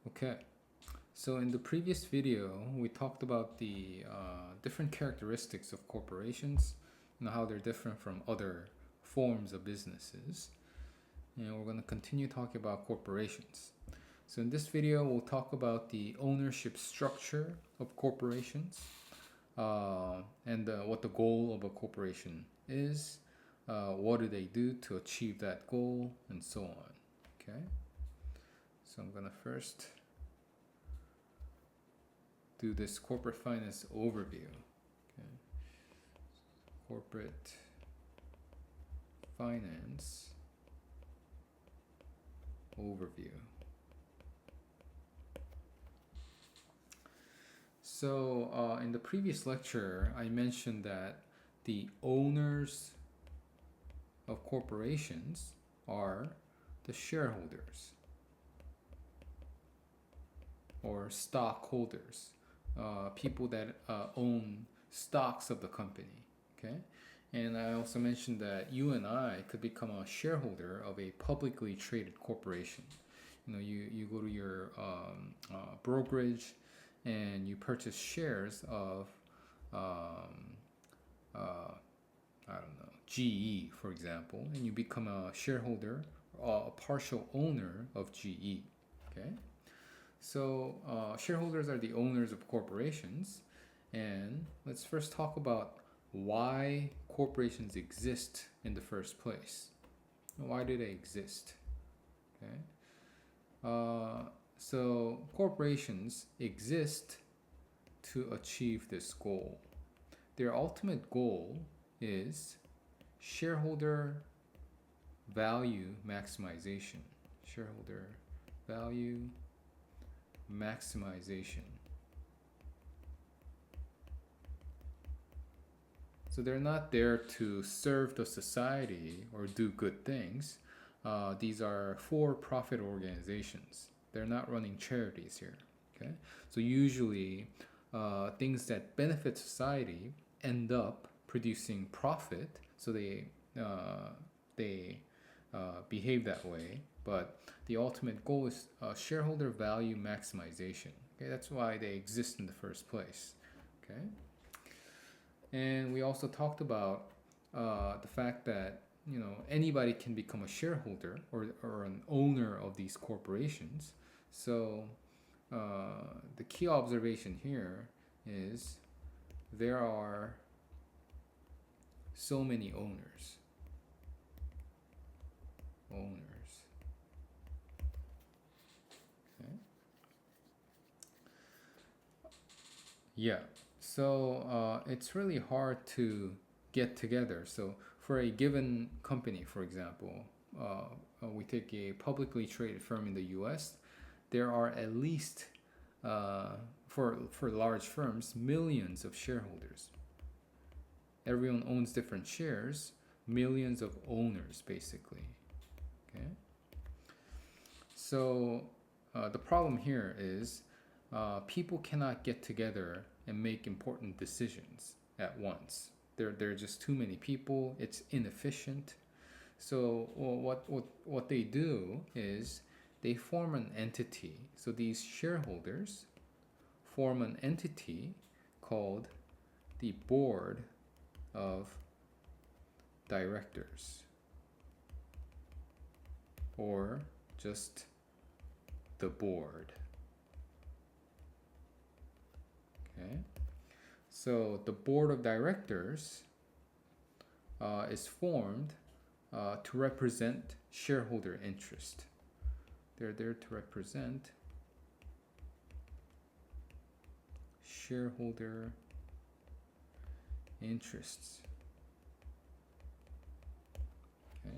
Okay, so in the previous video, we talked about the different characteristics of corporations, how they're different from other forms of businesses. And we're going to continue talking about corporations. So in this video, we'll talk about the ownership structure of corporations and what the goal of a corporation is, what do they do to achieve that goal, and so on. Okay, so I'm going to first do this corporate finance overview. Okay. Corporate finance overview. So in the previous lecture, I mentioned that the owners of corporations are the shareholders or stockholders, people that own stocks of the company. Okay, and I also mentioned that you and I could become a shareholder of a publicly traded corporation. You go to your brokerage and you purchase shares of I don't know, GE, for example, and you become a shareholder, a partial owner of GE. Okay, so shareholders are the owners of corporations, and let's first talk about why corporations exist in the first place. Why do they exist? Okay, so corporations exist to achieve this goal. Their ultimate goal is shareholder value maximization. Shareholder value maximization. So they're not there to serve the society or do good things. These are for-profit organizations. They're not running charities here. Okay, so usually things that benefit society end up producing profit, so they behave that way. But the ultimate goal is shareholder value maximization. Okay, that's why they exist in the first place. Okay, and we also talked about the fact that anybody can become a shareholder or an owner of these corporations. So the key observation here is there are so many owners. Okay. Yeah. So it's really hard to get together. So for a given company, for example, we take a publicly traded firm in the U.S. There are at least for large firms millions of shareholders. Everyone owns different shares, millions of owners basically. Okay. So the problem here is people cannot get together and make important decisions at once. There are just too many people. It's inefficient. So what they do is they form an entity. So these shareholders form an entity called the board of directors, or just the board. Okay, so the board of directors is formed to represent shareholder interest. They're there to represent shareholder interests. Okay,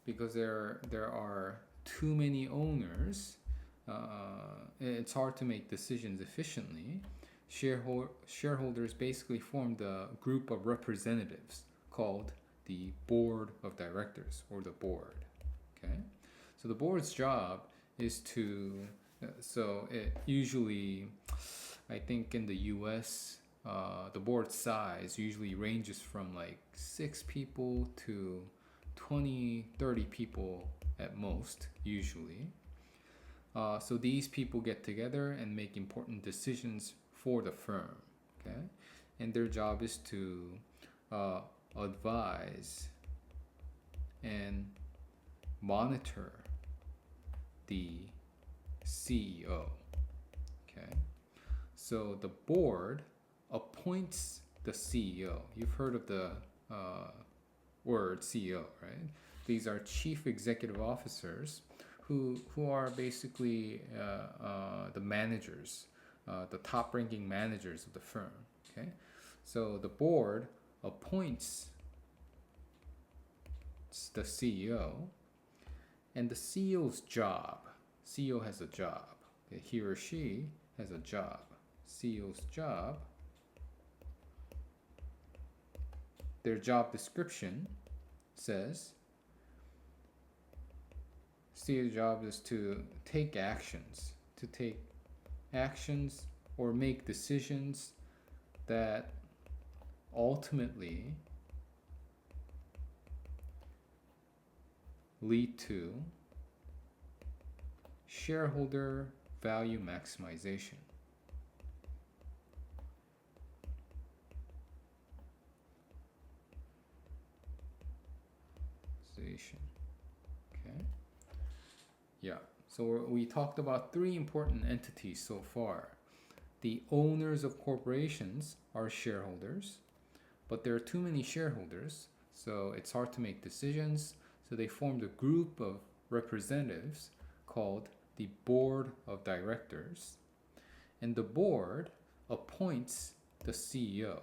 because there are too many owners, it's hard to make decisions efficiently. Shareholders basically form the group of representatives called the board of directors, or the board. Okay, so the board's job is to so it usually, I think in the US, the board size usually ranges from like 6 people to 20, 30 people at most, usually. So these people get together and make important decisions for the firm. Okay, and their job is to uh, advise and monitor the CEO. Okay, so the board appoints the CEO. You've heard of the uh, word CEO, right? These are chief executive officers who are basically the managers, the top-ranking managers of the firm. Okay, so the board appoints the CEO, and the CEO's job. CEO has a job. Okay, he or she has a job. CEO's job. Their job description says CEO's job is to take actions, or make decisions that ultimately lead to shareholder value maximization. Okay. Yeah. So we talked about three important entities so far. The owners of corporations are shareholders, but there are too many shareholders, so it's hard to make decisions. So they formed a group of representatives called the board of directors, and the board appoints the CEO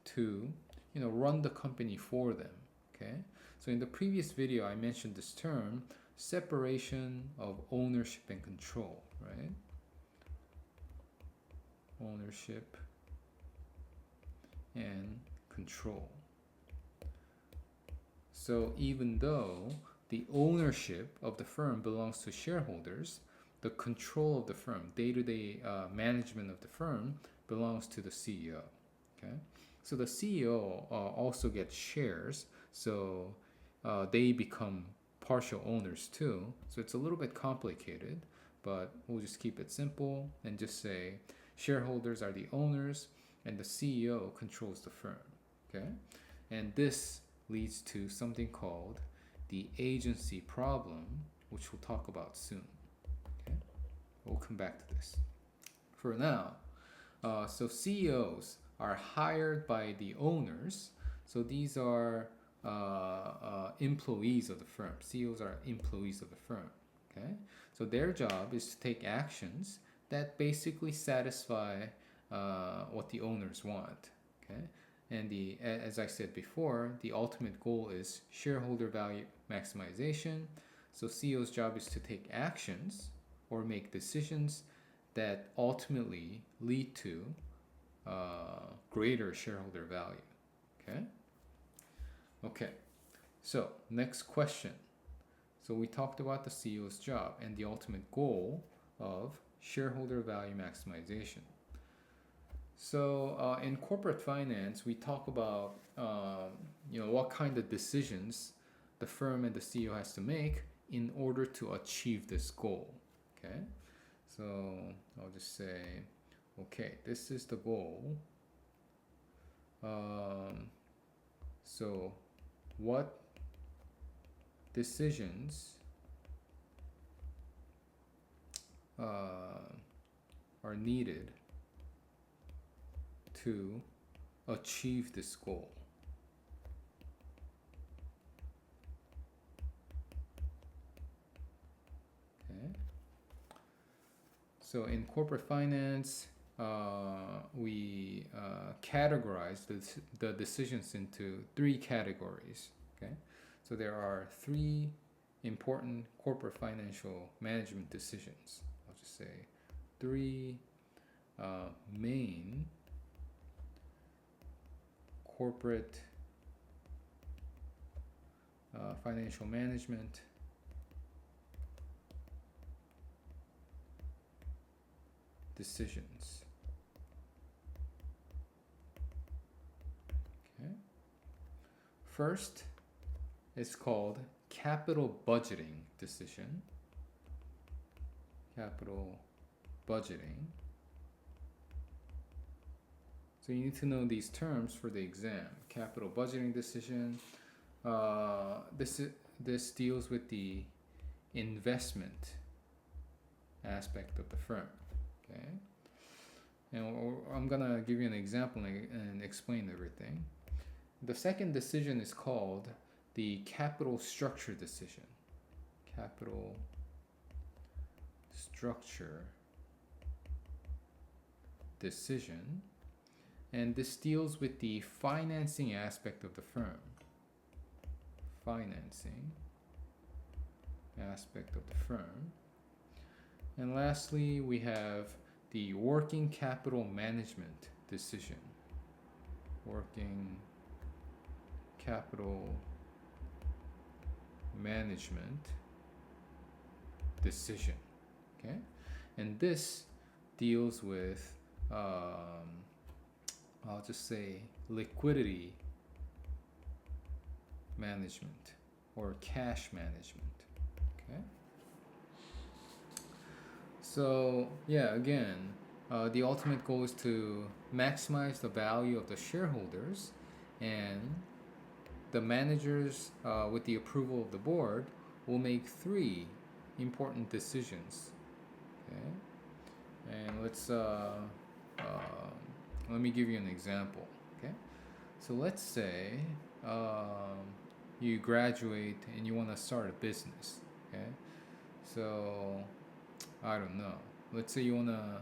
to run the company for them. Okay, so in the previous video I mentioned this term, separation of ownership and control, right? Ownership and control. So even though the ownership of the firm belongs to shareholders, the control of the firm, day-to-day management of the firm, belongs to the CEO. Okay, so the CEO also gets shares, so they become partial owners too. So it's a little bit complicated, but we'll just keep it simple and just say shareholders are the owners and the CEO controls the firm. Okay, and this leads to something called the agency problem, which we'll talk about soon. Okay, we'll come back to this. For now, so CEOs are hired by the owners. So these are employees of the firm. CEOs are employees of the firm. Okay, so their job is to take actions that basically satisfy what the owners want. Okay, and as I said before, the ultimate goal is shareholder value maximization. So CEO's job is to take actions or make decisions that ultimately lead to greater shareholder value. Okay. Okay. So next question. So we talked about the CEO's job and the ultimate goal of shareholder value maximization. So in corporate finance, we talk about what kind of decisions the firm and the CEO has to make in order to achieve this goal. Okay, so I'll just say, okay, this is the goal. So what decisions are needed to achieve this goal? Okay. So in corporate finance, we categorize the decisions into three categories. Okay. So there are three important corporate financial management decisions. I'll just say three main corporate financial management decisions. Okay. First is called capital budgeting decision. capital budgeting. So you need to know these terms for the exam. Capital budgeting decision. This deals with the investment aspect of the firm. Okay, and I'm gonna give you an example and explain everything. The second decision is called the capital structure decision. Capital structure decision. And this deals with the financing aspect of the firm. Financing aspect of the firm. And lastly, we have the working capital management decision. Working capital management decision. Okay? And this deals with I'll just say liquidity management or cash management. Okay. So yeah, again, the ultimate goal is to maximize the value of the shareholders, and the managers, with the approval of the board, will make 3 important decisions. Okay. And let me give you an example. Okay, so let's say you graduate and you want to start a business. Okay, so I don't know. Let's say you want to,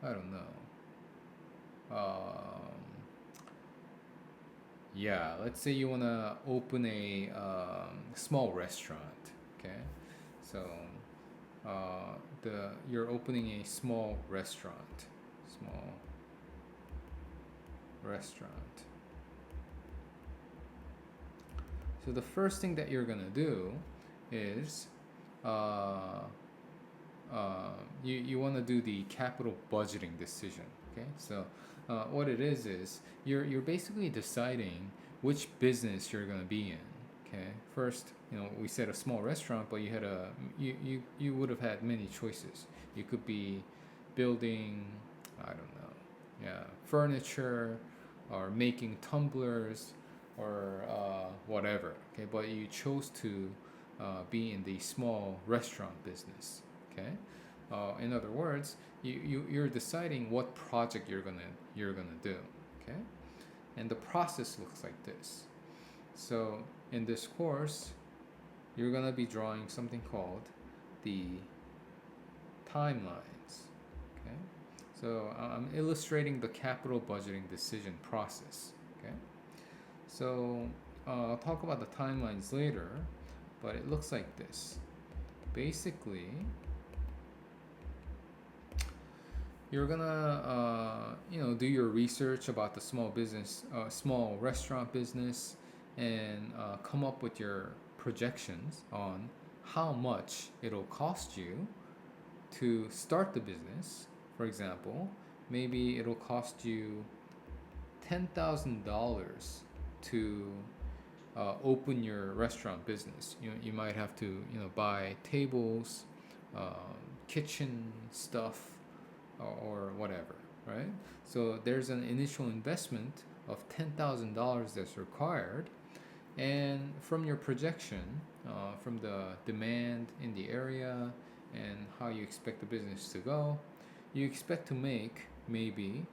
I don't know. Let's say you want to open a small restaurant. Okay, so you're opening a small restaurant. So the first thing that you're gonna do is you want to do the capital budgeting decision. Okay, so what it is you're basically deciding which business you're gonna be in. Okay, first, we said a small restaurant, but you would have had many choices. You could be building, I don't know, furniture, or making tumblers, or whatever. Okay, but you chose to be in the small restaurant business. Okay, in other words, you're deciding what project you're gonna do. Okay, and the process looks like this. So in this course, you're gonna be drawing something called the timelines. Okay, so I'm illustrating the capital budgeting decision process. Okay, so I'll talk about the timelines later, but it looks like this. Basically, you're gonna do your research about the small restaurant business, and come up with your projections on how much it'll cost you to start the business. For example, maybe it'll cost you $10,000 to open your restaurant business. You might have to buy tables, kitchen stuff, or whatever, right? So there's an initial investment of $10,000 that's required, and from your projection, from the demand in the area and how you expect the business to go, you expect to make maybe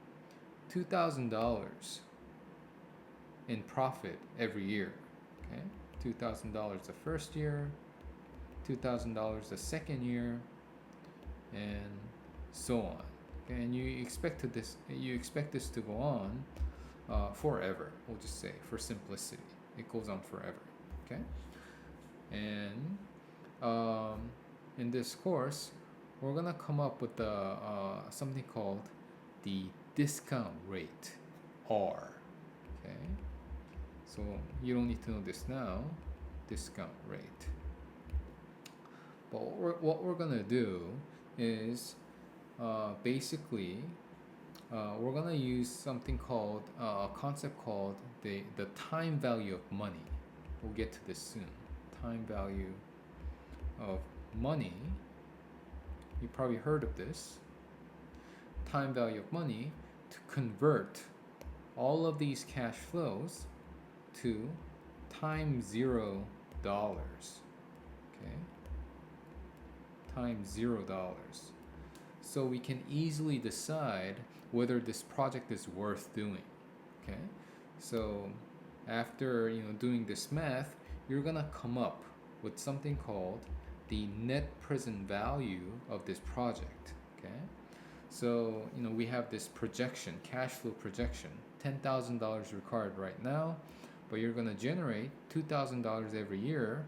$2,000 in profit every year. Okay, $2,000 the first year, $2,000 the second year, and so on. Okay, and you expect this to go on forever. We'll just say, for simplicity, it goes on forever. Okay, and in this course, we're gonna come up with something called the discount rate, R. Okay, so you don't need to know this now, discount rate. But what we're gonna do is basically we're gonna use something called a concept called the time value of money. We'll get to this soon. Time value of money you probably heard of this, time value of money, to convert all of these cash flows to times $0. Okay, times $0. So we can easily decide whether this project is worth doing. Okay, so after doing this math, you're gonna come up with something called the net present value of this project. Okay, so we have this projection, cash flow projection, $10,000 required right now, but you're gonna generate $2,000 every year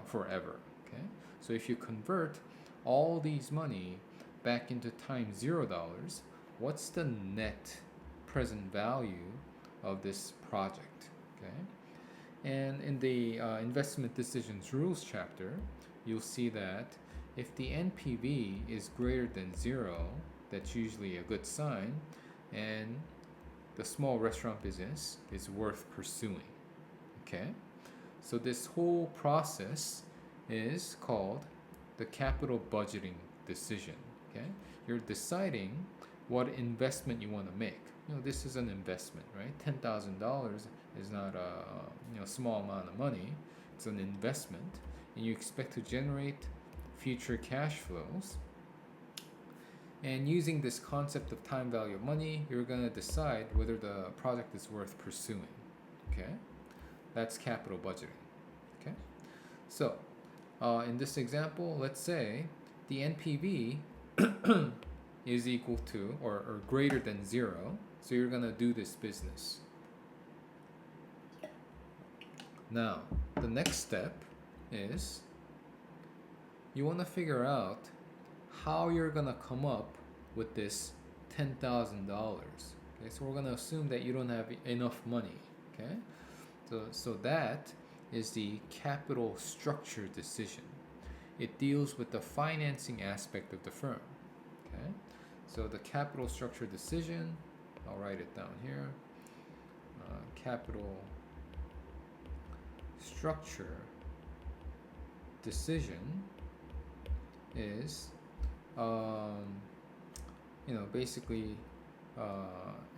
forever. Okay, so if you convert all these money back into times $0, what's the net present value of this project? Okay, and in the investment decisions rules chapter, you'll see that if the NPV is greater than 0, that's usually a good sign, and the small restaurant business is worth pursuing. Okay, so this whole process is called the capital budgeting decision. Okay, you're deciding what investment you want to make. This is an investment, right? $10,000 is not a small amount of money. It's an investment, and you expect to generate future cash flows. And using this concept of time value of money, you're going to decide whether the project is worth pursuing. Okay, that's capital budgeting. Okay, so in this example, let's say the NPV is equal to or greater than 0, so you're going to do this business. Now, the next step is you want to figure out how you're going to come up with this $10,000. Okay, so we're going to assume that you don't have enough money. Okay, so that is the capital structure decision. It deals with the financing aspect of the firm. Okay, so the capital structure decision, I'll write it down here. Capital structure decision is basically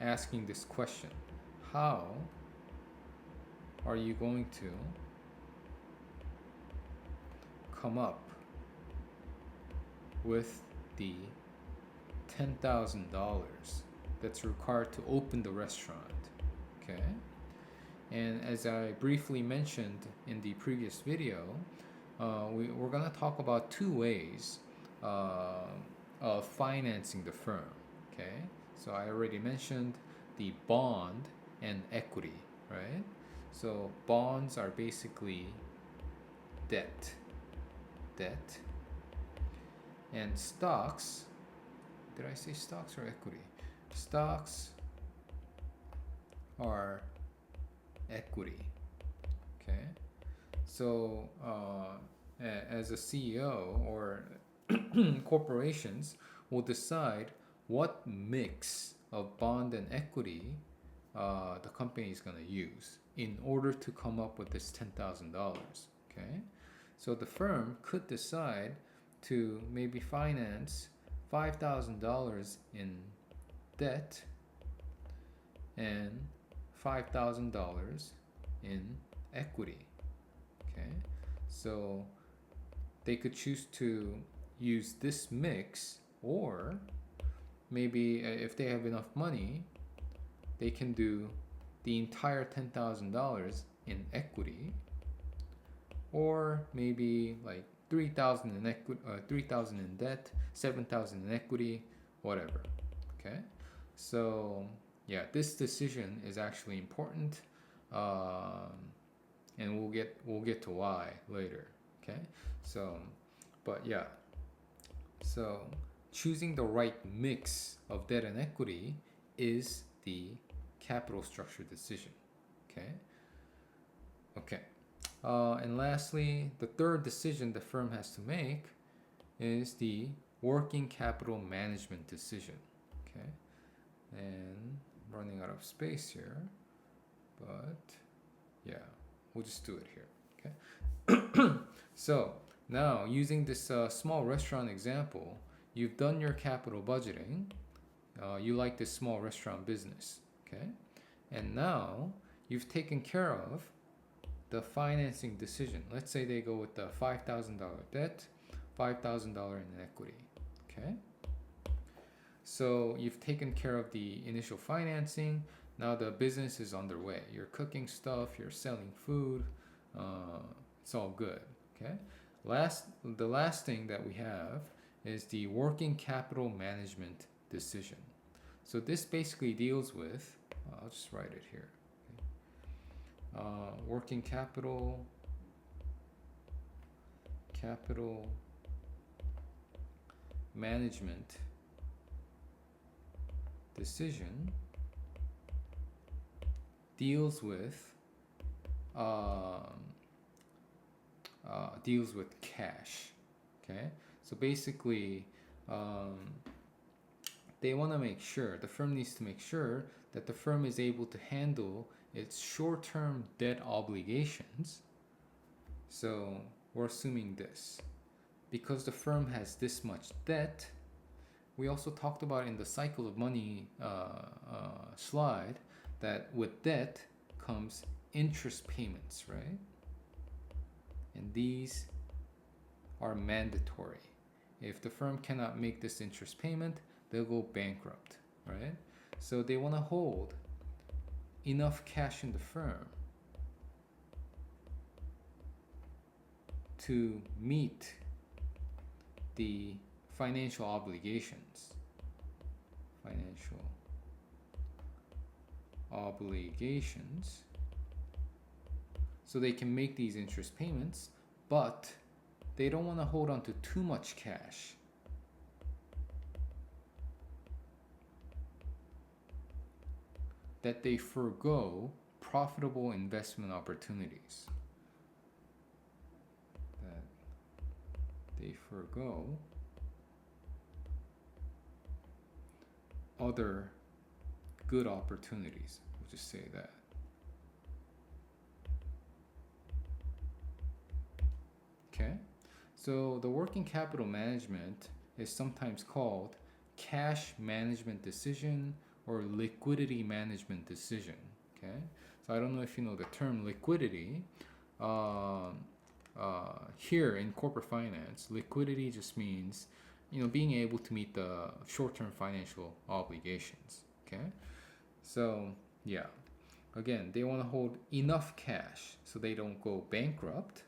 asking this question: how are you going to come up with the $10,000 that's required to open the restaurant? Okay, and as I briefly mentioned in the previous video, we're going to talk about two ways of financing the firm. Okay, so I already mentioned the bond and equity, right? So bonds are basically debt, and stocks, did I say stocks or equity? Stocks are equity. Okay, so as a CEO or corporations will decide what mix of bond and equity the company is going to use in order to come up with this $10,000. Okay, so the firm could decide to maybe finance $5,000 in debt and $5,000 in equity. Okay, so they could choose to use this mix, or maybe if they have enough money, they can do the entire $10,000 in equity, or maybe like 3,000 in equity, 3,000 in debt, 7,000 in equity, whatever. Okay, so yeah, this decision is actually important, and we'll get to why later. Okay, so but yeah, so choosing the right mix of debt and equity is the capital structure decision. Okay. And lastly, the third decision the firm has to make is the working capital management decision. Okay, and I'm running out of space here, but yeah, we'll just do it here. Okay. So now using this small restaurant example, you've done your capital budgeting. You like this small restaurant business, okay? And now you've taken care of the financing decision. Let's say they go with the $5,000 debt, $5,000 in equity, okay? So you've taken care of the initial financing. Now the business is underway. You're cooking stuff, you're selling food, it's all good, okay? The last thing that we have is the working capital management decision. So this basically deals with, I'll just write it here. Working capital management decision deals with cash. Okay, so basically, they want to make sure, the firm needs to make sure that the firm is able to handle its short-term debt obligations. So we're assuming this. Because the firm has this much debt, we also talked about in the cycle of money slide that with debt comes interest payments, right? And these are mandatory. If the firm cannot make this interest payment, they'll go bankrupt, right? So they want to hold enough cash in the firm to meet the financial obligations. So they can make these interest payments, but they don't want to hold on to too much cash. That they forego profitable investment opportunities. That they forego other good opportunities. We'll just say that. Okay, so the working capital management is sometimes called cash management decision or liquidity management decision. Okay, so I don't know if you know the term liquidity. Here in corporate finance, liquidity just means, being able to meet the short-term financial obligations. Okay, so yeah, again, they want to hold enough cash so they don't go bankrupt,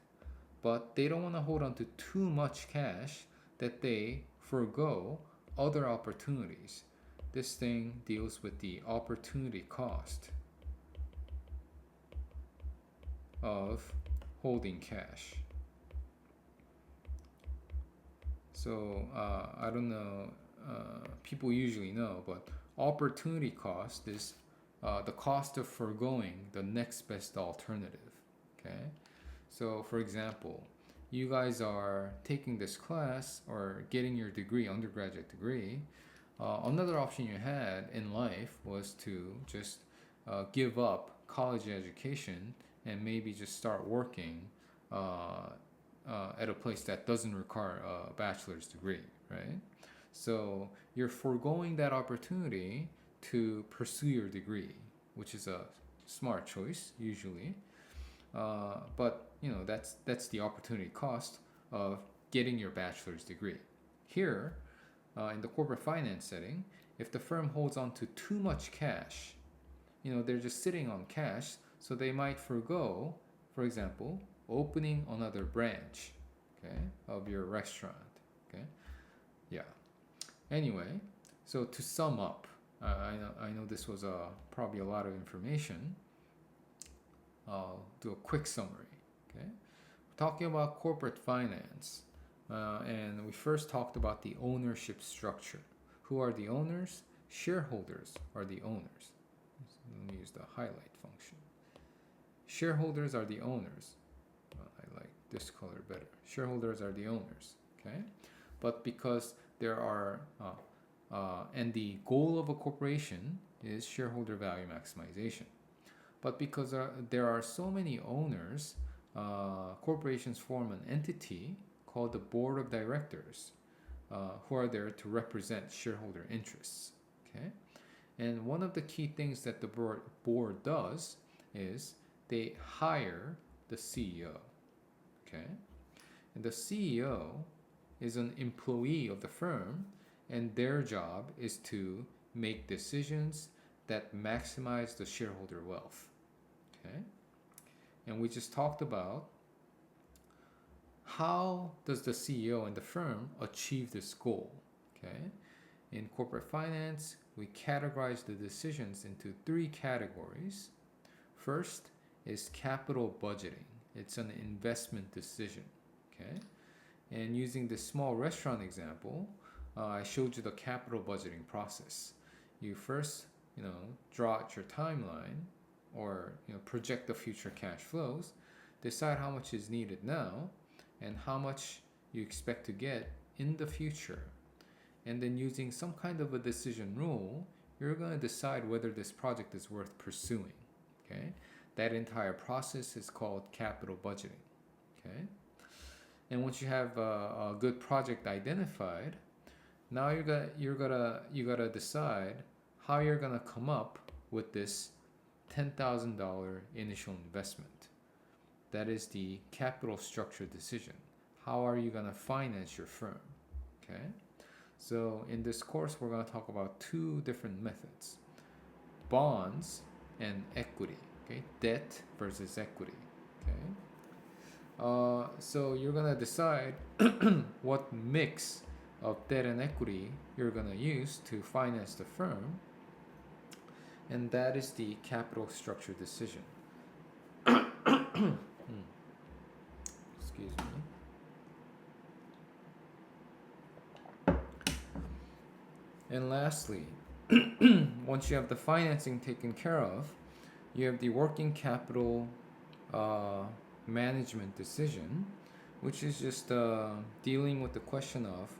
but they don't want to hold on to too much cash that they forego other opportunities. This thing deals with the opportunity cost of holding cash. So I don't know, people usually know, but opportunity cost is the cost of foregoing the next best alternative. Okay, so for example, you guys are taking this class or getting your degree, undergraduate degree. Another option you had in life was to just give up college education and maybe just start working at a place that doesn't require a bachelor's degree, right? So you're foregoing that opportunity to pursue your degree, which is a smart choice usually. But that's the opportunity cost of getting your bachelor's degree. Here, in the corporate finance setting, if the firm holds on to too much cash, they're just sitting on cash, so they might forego, for example, opening another branch, okay, of your restaurant. Okay, yeah. Anyway, so to sum up, I know this was probably a lot of information. I'll do a quick summary. Okay, we're talking about corporate finance, and we first talked about the ownership structure. Who are the owners? Shareholders are the owners. Let me use the highlight function. Shareholders are the owners. I like this color better. Shareholders are the owners. Okay, but because there are and the goal of a corporation is shareholder value maximization. But because there are so many owners, corporations form an entity called the board of directors. who are there to represent shareholder interests. Okay, and one of the key things that the board does is they hire the CEO. Okay, and the CEO is an employee of the firm, and their job is to make decisions that maximize the shareholder wealth. Okay, and we just talked about how does the CEO and the firm achieve this goal. Okay, in corporate finance, we categorize the decisions into 3 categories. First is capital budgeting. It's an investment decision. Okay, and using this small restaurant example, I showed you the capital budgeting process. You first, draw out your timeline, or project the future cash flows, decide how much is needed now, and how much you expect to get in the future. And then using some kind of a decision rule, you're going to decide whether this project is worth pursuing. Okay, that entire process is called capital budgeting. Okay, and once you have a good project identified, now you gotta decide how you're gonna come up with this $10,000 initial investment. That is the capital structure decision. How are you gonna finance your firm? Okay, so in this course, we're gonna talk about 2 different methods: bonds and equity. Okay, debt versus equity. Okay, so you're gonna decide what mix of debt and equity you're gonna use to finance the firm, and that is the capital structure decision. Excuse me. And lastly, once you have the financing taken care of, you have the working capital management decision, which is just dealing with the question of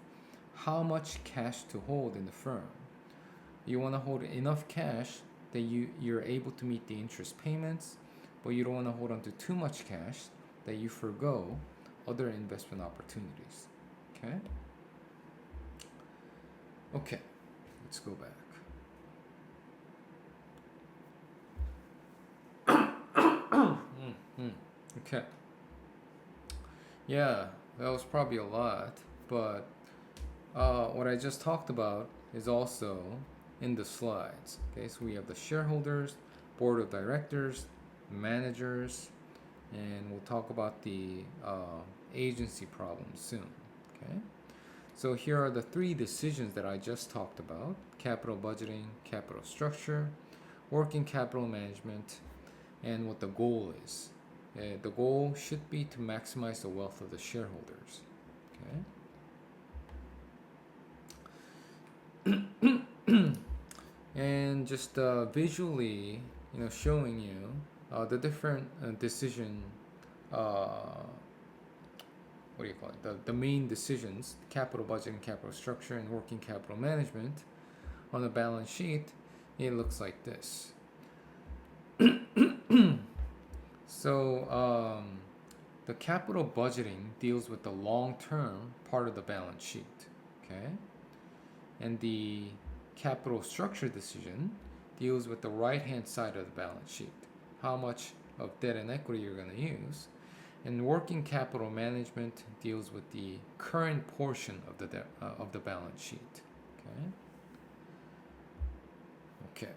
how much cash to hold in the firm. You want to hold enough cash that you're able to meet the interest payments, but you don't want to hold on to too much cash that you forgo other investment opportunities. Okay, let's go back. Okay. Yeah, that was probably a lot, but what I just talked about is also in the slides. Okay, so we have the shareholders, board of directors, managers, and we'll talk about the agency problems soon. Okay, so here are the 3 decisions that I just talked about: capital budgeting, capital structure, working capital management, and what the goal is. The goal should be to maximize the wealth of the shareholders. Okay. And just visually, showing you the different decision. What do you call it? The main decisions: capital budgeting, capital structure, and working capital management. On the balance sheet, it looks like this. So the capital budgeting deals with the long-term part of the balance sheet. Okay, and the capital structure decision deals with the right-hand side of the balance sheet, how much of debt and equity you're going to use. And working capital management deals with the current portion of the balance sheet. Okay.